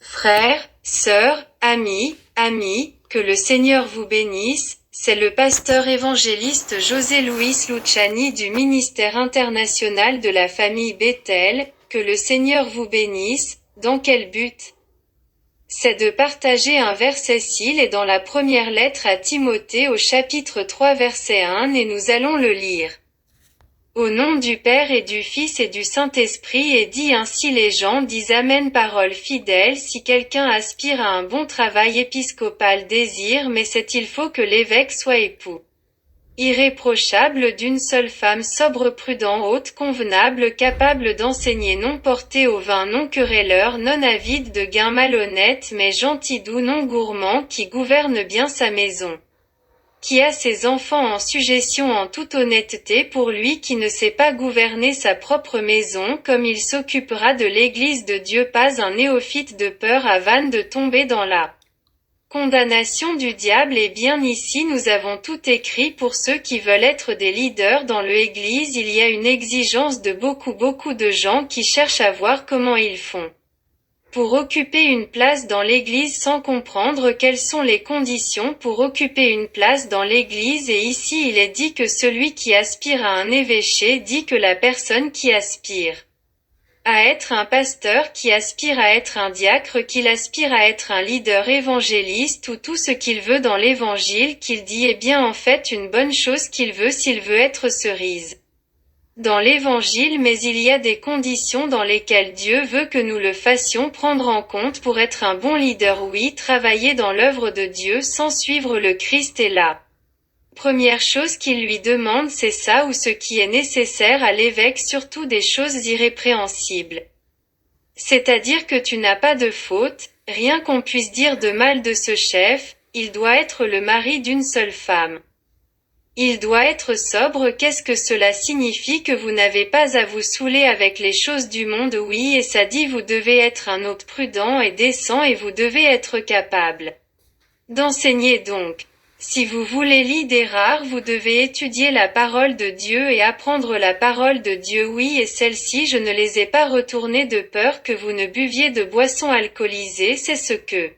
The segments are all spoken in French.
Frères, sœurs, amis, que le Seigneur vous bénisse, c'est le pasteur évangéliste José Luis Luciani du ministère international de la famille Bethel, que le Seigneur vous bénisse. Dans quel but? C'est de partager un verset s'il est dans la première lettre à Timothée au chapitre 3 verset 1 et nous allons le lire. Au nom du Père et du Fils et du Saint-Esprit et dit ainsi les gens disent Amen parole fidèle si quelqu'un aspire à un bon travail épiscopal désire mais c'est il faut que l'évêque soit époux. Irréprochable d'une seule femme sobre prudent haute convenable capable d'enseigner non porté au vin non querelleur non avide de gain malhonnête mais gentil doux non gourmand qui gouverne bien sa maison. Qui a ses enfants en sujétion en toute honnêteté pour lui qui ne sait pas gouverner sa propre maison comme il s'occupera de l'église de Dieu pas un néophyte de peur à vanne de tomber dans la condamnation du diable et bien ici nous avons tout écrit pour ceux qui veulent être des leaders dans l'église il y a une exigence de beaucoup de gens qui cherchent à voir comment ils font pour occuper une place dans l'église sans comprendre quelles sont les conditions pour occuper une place dans l'église et ici il est dit que celui qui aspire à un évêché dit que la personne qui aspire à être un pasteur qui aspire à être un diacre qu'il aspire à être un leader évangéliste ou tout ce qu'il veut dans l'évangile qu'il dit est bien en fait une bonne chose qu'il veut s'il veut être cerise dans l'évangile mais il y a des conditions dans lesquelles Dieu veut que nous le fassions prendre en compte pour être un bon leader oui travailler dans l'œuvre de Dieu sans suivre le Christ est là. Première chose qu'il lui demande c'est ça ou ce qui est nécessaire à l'évêque surtout des choses irrépréhensibles. C'est-à-dire que tu n'as pas de faute, rien qu'on puisse dire de mal de ce chef, il doit être le mari d'une seule femme. Il doit être sobre qu'est-ce que cela signifie que vous n'avez pas à vous saouler avec les choses du monde oui et ça dit vous devez être un hôte prudent et décent et vous devez être capable d'enseigner donc. Si vous voulez l'idée rare vous devez étudier la parole de Dieu et apprendre la parole de Dieu oui et celle-ci je ne les ai pas retournées de peur que vous ne buviez de boissons alcoolisées c'est ce que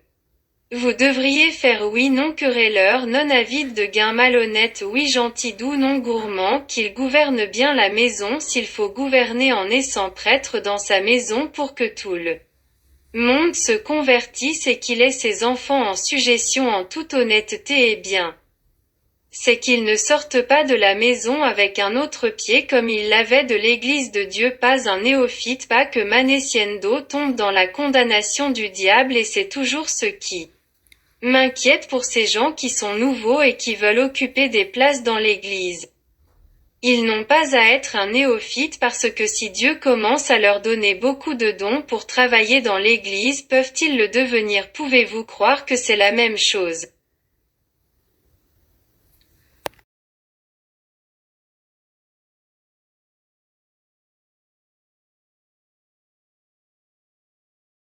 vous devriez faire oui non querelleur non avide de gain malhonnête oui gentil doux non gourmand qu'il gouverne bien la maison s'il faut gouverner en naissant prêtre dans sa maison pour que tout le monde se convertisse et qu'il ait ses enfants en sujétion en toute honnêteté et bien. C'est qu'ils ne sortent pas de la maison avec un autre pied comme il l'avait de l'église de Dieu pas un néophyte pas que Manessiendo tombe dans la condamnation du diable et c'est toujours ce qui m'inquiète pour ces gens qui sont nouveaux et qui veulent occuper des places dans l'église. Ils n'ont pas à être un néophyte parce que si Dieu commence à leur donner beaucoup de dons pour travailler dans l'église peuvent-ils le devenir pouvez-vous croire que c'est la même chose?